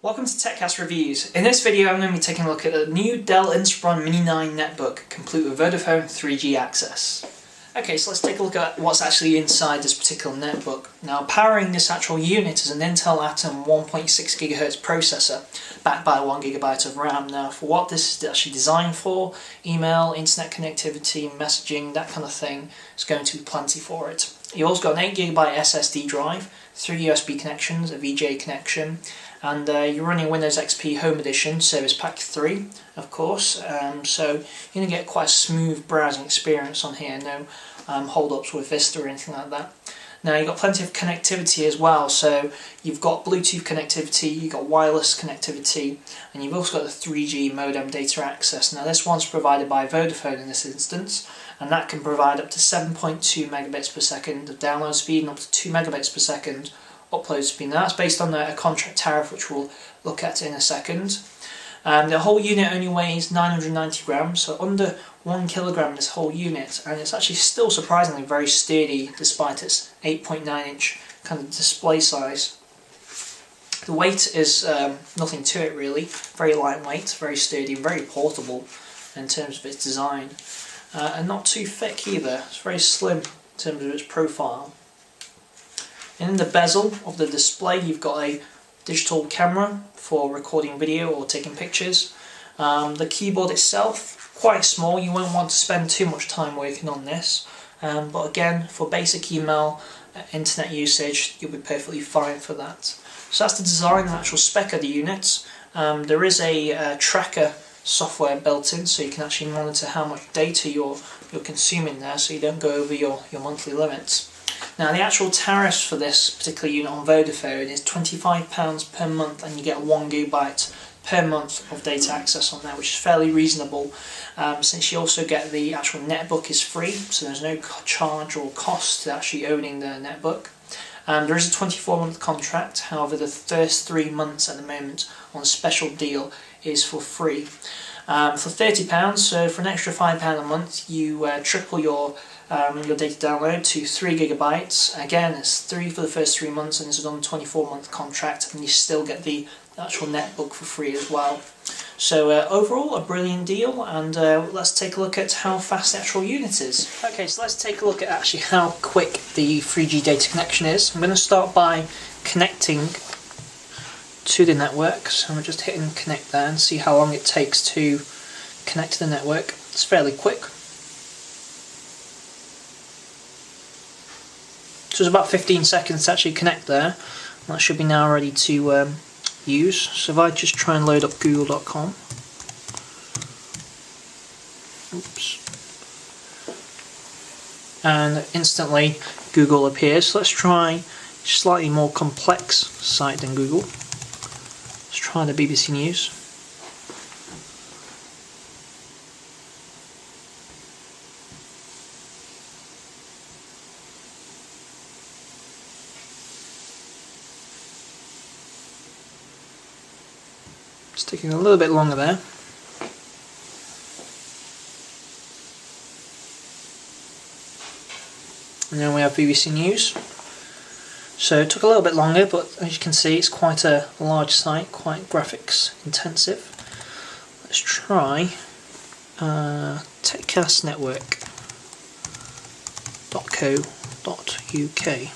Welcome to TechCast Reviews. In this video I'm going to be taking a look at a new Dell Inspiron Mini 9 netbook complete with Vodafone 3G access. Okay, so let's take a look at what's actually inside this particular netbook. Now, powering this actual unit is an Intel Atom 1.6 GHz processor backed by 1 GB of RAM. Now, for what this is actually designed for, email, internet connectivity, messaging, that kind of thing, is going to be plenty for it. You've also got an 8 GB SSD drive, 3 USB connections, a VGA connection, and you're running Windows XP Home Edition, Service Pack 3, of course, so you're going to get quite a smooth browsing experience on here, no hold-ups with Vista or anything like that. Now, you've got plenty of connectivity as well, so you've got Bluetooth connectivity, you've got wireless connectivity, and you've also got the 3G modem data access. Now, this one's provided by Vodafone in this instance, and that can provide up to 7.2 megabits per second of download speed and up to 2 megabits per second upload speed. Now, that's based on a contract tariff, which we'll look at in a second. The whole unit only weighs 990 grams, so under 1 kilogram this whole unit, and it's actually still surprisingly very sturdy despite its 8.9 inch kind of display size. The weight is nothing to it really, very lightweight, very sturdy, very portable in terms of its design, and not too thick either. It's very slim in terms of its profile. In the bezel of the display you've got a digital camera for recording video or taking pictures. The keyboard itself, quite small, you won't want to spend too much time working on this, but again, for basic email, internet usage, you'll be perfectly fine for that. So that's the design and actual spec of the unit. There is a tracker software built in, so you can actually monitor how much data you're consuming there, so you don't go over your monthly limits. Now, the actual tariffs for this particular unit on Vodafone is £25 per month, and you get 1 GB per month of data access on there, which is fairly reasonable, since you also get the actual netbook is free, so there's no charge or cost to actually owning the netbook. There is a 24-month contract, however the first 3 months at the moment on a special deal is for free. For £30, so for an extra £5 a month, you triple your data download to 3 GB. Again, it's 3 for the first 3 months, and this is on a 24-month contract, and you still get the actual netbook for free as well. So overall, a brilliant deal, and let's take a look at how fast the actual unit is. Okay, so let's take a look at actually how quick the 3G data connection is. I'm going to start by connecting to the network, so I'm just hitting connect there and see how long it takes to connect to the network. It's fairly quick. So it's about 15 seconds to actually connect there. That should be now ready to use. So if I just try and load up google.com. Oops. And instantly Google appears. So let's try a slightly more complex site than Google. Let's try the BBC News. It's taking a little bit longer there. And then we have BBC News. So it took a little bit longer, but as you can see, it's quite a large site, quite graphics intensive. Let's try techcastnetwork.co.uk.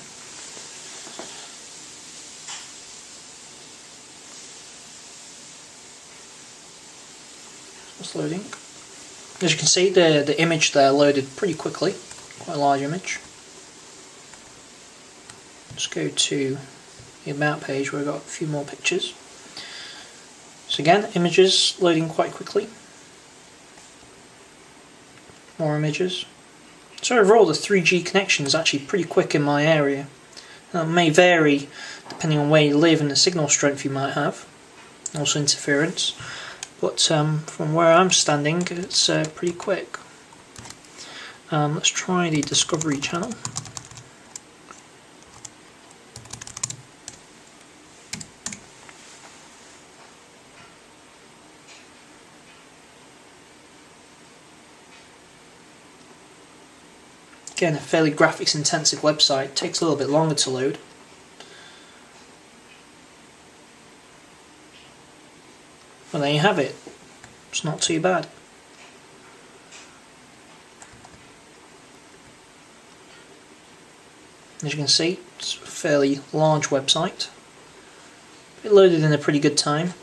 It's loading. As you can see, the image there loaded pretty quickly, quite a large image. Let's go to the About page where we've got a few more pictures. So again, images loading quite quickly. More images. So overall, the 3G connection is actually pretty quick in my area. Now, it may vary depending on where you live and the signal strength you might have, also interference. But from where I'm standing, it's pretty quick. Let's try the Discovery channel. Again, a fairly graphics intensive website, takes a little bit longer to load. Well, there you have it. It's not too bad. As you can see, it's a fairly large website. It loaded in a pretty good time.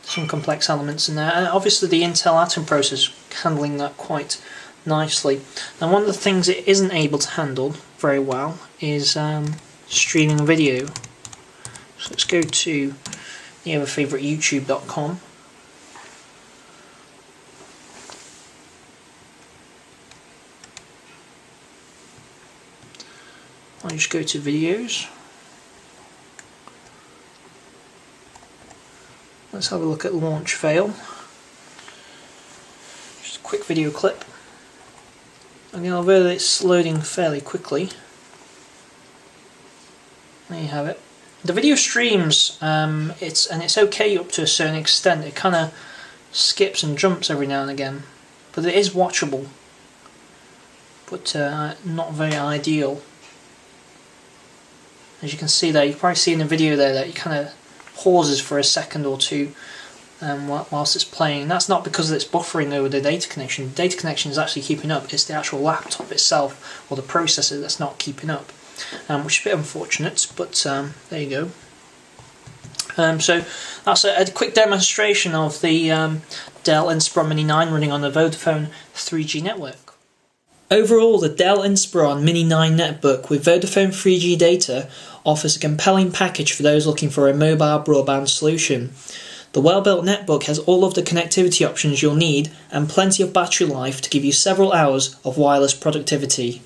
Some complex elements in there, and obviously the Intel Atom processor handling that quite nicely. Now, one of the things it isn't able to handle very well is streaming video. So let's go to the ever favourite YouTube.com. I'll just go to videos. Let's have a look at launch fail. Just a quick video clip. Again, although it's loading fairly quickly, there you have it. The video streams, it's okay up to a certain extent. It kind of skips and jumps every now and again, but it is watchable, but not very ideal. As you can see there, you can probably see in the video there that it kind of pauses for a second or two whilst it's playing. That's not because it's buffering over the data connection. The data connection is actually keeping up. It's the actual laptop itself or the processor that's not keeping up, which is a bit unfortunate, but there you go. So that's a quick demonstration of the Dell Inspiron Mini 9 running on the Vodafone 3G network. Overall, the Dell Inspiron Mini 9 netbook with Vodafone 3G data offers a compelling package for those looking for a mobile broadband solution. The well-built netbook has all of the connectivity options you'll need and plenty of battery life to give you several hours of wireless productivity.